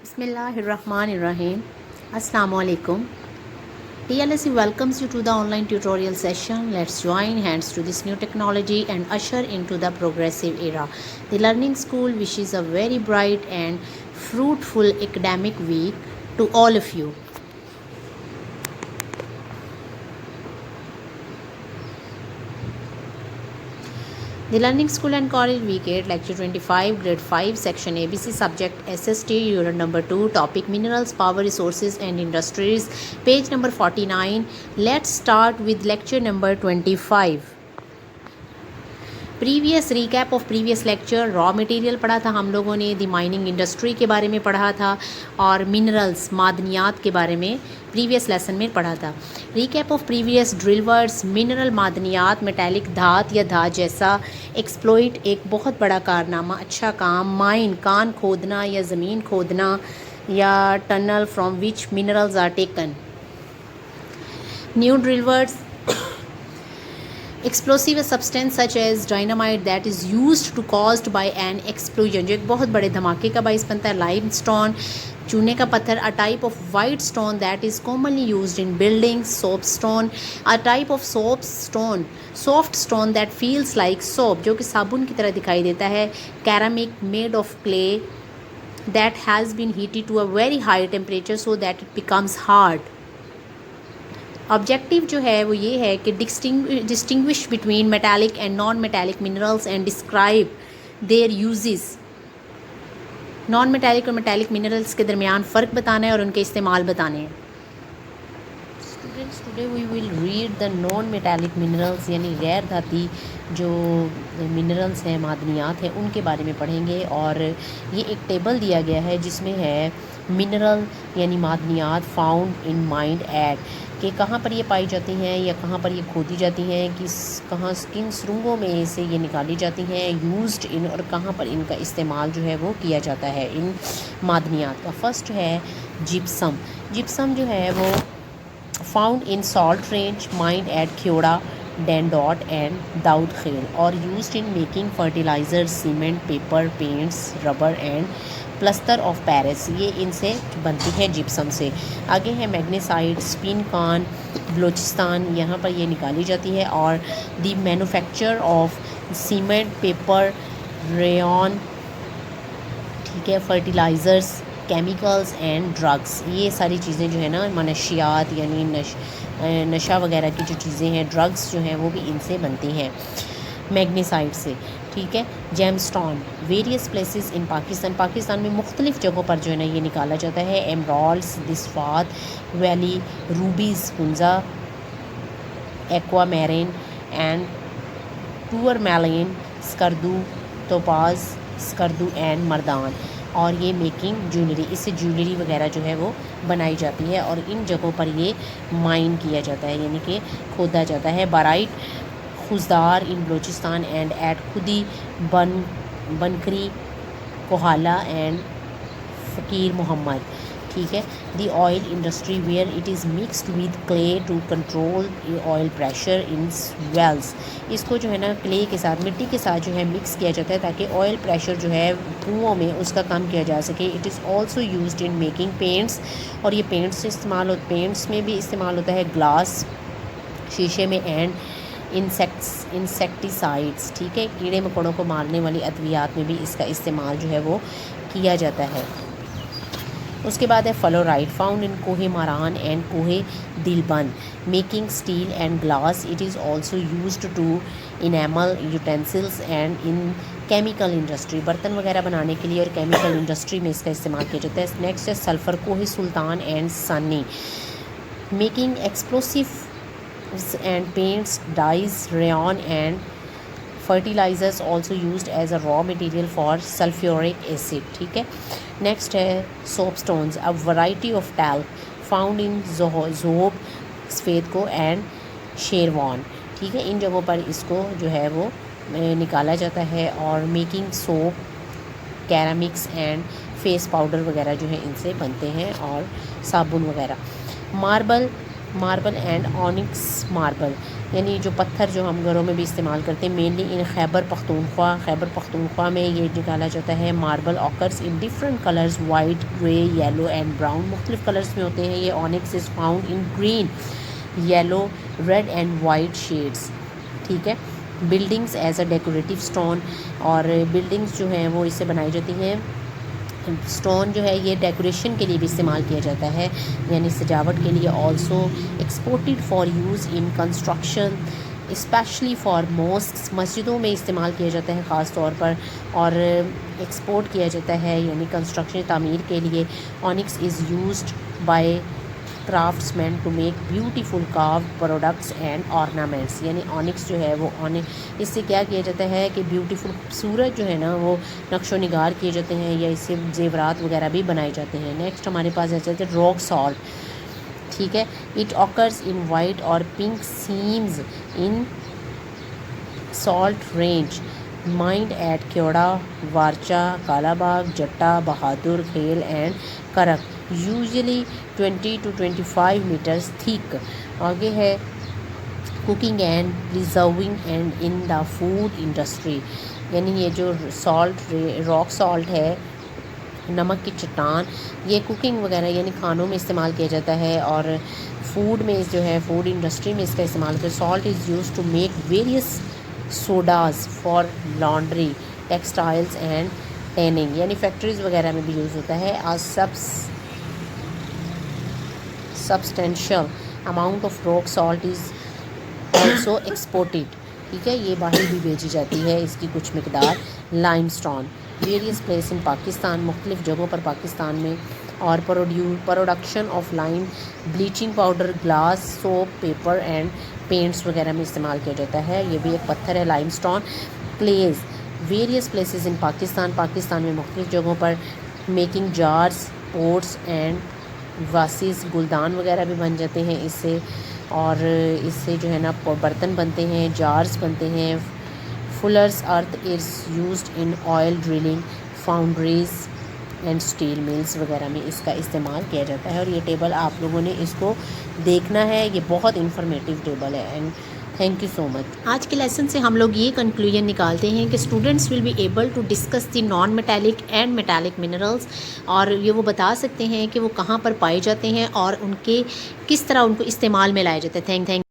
Bismillahirrahmanirrahim. Assalamu alaikum. TLSE welcomes you to the online tutorial session. Let's join hands to this new technology and usher into the progressive era. The Learning School wishes a very bright and fruitful academic week to all of you. The Learning School and College Week 8, Lecture 25, Grade 5, Section ABC, Subject SST, Unit number 2, Topic Minerals, Power Resources and Industries, page number 49. Let's start with lecture number 25. Previous recap of previous lecture, raw material पढ़ा था हम लोगों ने, the mining industry के बारे में पढ़ा था और मिनरल्स मादनियात के बारे में प्रीवियस लेसन में पढ़ा था. Recap of previous drill words, mineral मादनियात, मेटालिक धात या धात जैसा, एक्सप्लोइट एक बहुत बड़ा कारनामा, अच्छा काम, माइन कान खोदना या ज़मीन खोदना या tunnel from which minerals are taken. New drill words, explosive substance such as dynamite that is used to caused by an explosion, जो एक बहुत बड़े धमाके का बाइस बनता है. लाइम स्टोन, चूने का पत्थर, a type of white stone that is commonly used in building. Soap stone, a type of soap stone, soft stone that feels like soap, जो कि साबुन की तरह दिखाई देता है. Ceramic made of clay that has been heated to a very high temperature so that it becomes hard. Objective जो है वो ये है कि distinguish between metallic and non metallic minerals and describe their uses. Non metallic और metallic minerals के दरमियान फ़र्क बताना है और उनके इस्तेमाल बताने हैं. Students, today we will read the non metallic minerals, यानी गैर धाती जो मिनरल्स हैं, मादनियात हैं, उनके बारे में पढ़ेंगे. और ये एक टेबल दिया गया है जिसमें है मिनरल यानी मादनियात फाउंड इन माइंड एट, कि कहाँ पर ये पाई जाती हैं या कहाँ पर ये खोदी जाती हैं, कहाँ किन सुरंगों में से ये निकाली जाती हैं, यूज्ड इन, और कहाँ पर इनका इस्तेमाल जो है वो किया जाता है इन मादनियात का. फर्स्ट है जिप्सम. जिप्सम जो है वो found in Salt Range mined at Khewra, Dandot and Daud Khel, और used in making fertilizer, cement, paper, paints, rubber and plaster of Paris. ये इनसे बनती है जिप्सम से. आगे है मैग्नेसाइट, स्पिनकान, बलूचिस्तान, यहाँ पर ये निकाली जाती है. और the manufacture of cement, paper, rayon, ठीक है, फर्टिलाइज़र्स, केमिकल्स एंड ड्रग्स, ये सारी चीज़ें जो है ना, मनशियात यानी नशा वगैरह की जो चीज़ें हैं, ड्रग्स जो हैं वो भी इनसे बनती हैं, मैग्नेसाइट से. ठीक है. Gemstone, various places in Pakistan, Pakistan में मुख्तलिफ़ जगहों पर जो है ना ये निकाला जाता है. एमराल्ड्स, दिस्फात valley, rubies, Hunza, aquamarine and tourmaline, Skardu, topaz, Skardu and Mardan. और ये मेकिंग ज्वेलरी, इससे ज्वेलरी वगैरह जो है वो बनाई जाती है और इन जगहों पर ये माइन किया जाता है, यानी कि खोदा जाता है. Barite, Khuzdar in Balochistan and at Khuddi, Bankari, Kohala and Faqir Mohammad. ठीक है. The oil industry where it is mixed with clay to control oil pressure in wells, इसको जो है ना क्ले के साथ, मिट्टी के साथ जो है मिक्स किया जाता है ताकि ऑयल प्रेशर जो है कुओं में उसका कम किया जा सके. It is also used in making paints, और ये पेंट्स में भी इस्तेमाल होता है. ग्लास, शीशे में, एंड इंसेक्टिसाइड्स, ठीक है, कीड़े मकोड़ों को मारने वाली अद्वियात में भी इसका इस्तेमाल जो है वो किया जाता है. उसके बाद है फ्लोराइड, फाउंड इन कोहे Maran and Kohe Dilban, making steel and glass. It is also used to enamel utensils and in chemical industry, बर्तन वगैरह बनाने के लिए और केमिकल इंडस्ट्री में इसका इस्तेमाल किया जाता है. नेक्स्ट है sulphur, Kohe Sultan and Sanni, making explosive and paints, dyes, rayon and fertilizers also used as a raw material for sulfuric acid. ठीक है. नेक्स्ट है soapstones, a variety of talc found in Zhob, सफ़ेद को एंड शेरवान. ठीक है. इन जगहों पर इसको जो है वो निकाला जाता है और making soap, ceramics and face powder वगैरह जो है इनसे बनते हैं और साबुन वगैरह. Marble, marble and onyx marble, यानी जो पत्थर जो हम घरों में भी इस्तेमाल करते हैं, मेनली इन खैबर पख्तूनख्वा में ये निकाला जाता है। Marble occurs in different colours, white, grey, yellow and brown, मुख्तलिफ कलर्स में होते हैं ये। Onyx is found in green, yellow, red and white shades, ठीक है। Buildings as a decorative stone, और बिल्डिंग्स जो हैं वो इससे बनाई जाती हैं। स्टोन जो है ये डेकोरेशन के लिए भी इस्तेमाल किया जाता है, यानी सजावट के लिए। Also exported for use in construction, specially for mosques, मस्जिदों में इस्तेमाल किया जाता है ख़ास तौर पर, और एक्सपोर्ट किया जाता है यानी कंस्ट्रक्शन तामीर के लिए। Onyx is used by craftsman to make beautiful carved products and ornaments, यानी ऑनिक्स जो है वो इससे क्या किया जाता है कि ब्यूटीफुल, खूबसूरत जो है ना वो नक्शो निगार किए जाते हैं, या इससे जेवरात वगैरह भी बनाए जाते हैं। नेक्स्ट हमारे पास आ जाते हैं रॉक सॉल्ट, ठीक है। इट ऑकर्स इन वाइट और pink seams in Salt Range mined at Khewra, Warcha, Kalabagh, Jatta, Bahadur, खेल एंड करक, यूजुअली 20 to 25 मीटर्स थिक। आगे है cooking and preserving and in the food industry, यानी ये जो रॉक सॉल्ट है, नमक की चट्टान, ये कुकिंग वगैरह यानी खानों में इस्तेमाल किया जाता है, और फूड में जो है फूड इंडस्ट्री में इसका इस्तेमाल कर। Salt is use to make various sodas for laundry, textiles and tanning, यानी फैक्ट्रीज़ वगैरह में भी यूज़ होता है। आज substantial amount of rock salt is also exported, ठीक है, ये बाहर भी भेजी जाती है इसकी कुछ मकदार। Limestone, various place in Pakistan, मुख्तलिफ़ जगहों पर पाकिस्तान में, और production of lime, bleaching powder, glass, soap, paper and paints वगैरह में इस्तेमाल किया जाता है। ये भी एक पत्थर है limestone. Clays, various places in Pakistan में मुख्तलिफ़ जगहों पर, making jars, pots and vases, गुलदान वगैरह भी बन जाते हैं इससे, और इससे जो है ना बर्तन बनते हैं, जार्स बनते हैं। Fuller's earth is used in oil drilling, foundries and steel mills वगैरह में इसका इस्तेमाल किया जाता है। और ये टेबल आप लोगों ने इसको देखना है, ये बहुत इंफॉर्मेटिव टेबल है। And thank you so much. आज के लेसन से हम लोग ये कंक्लूजन निकालते हैं कि students will be able to discuss the non metallic and metallic minerals, और ये वो बता सकते हैं कि वो कहाँ पर पाए जाते हैं और उनके किस तरह उनको इस्तेमाल में लाया जाता है। थैंक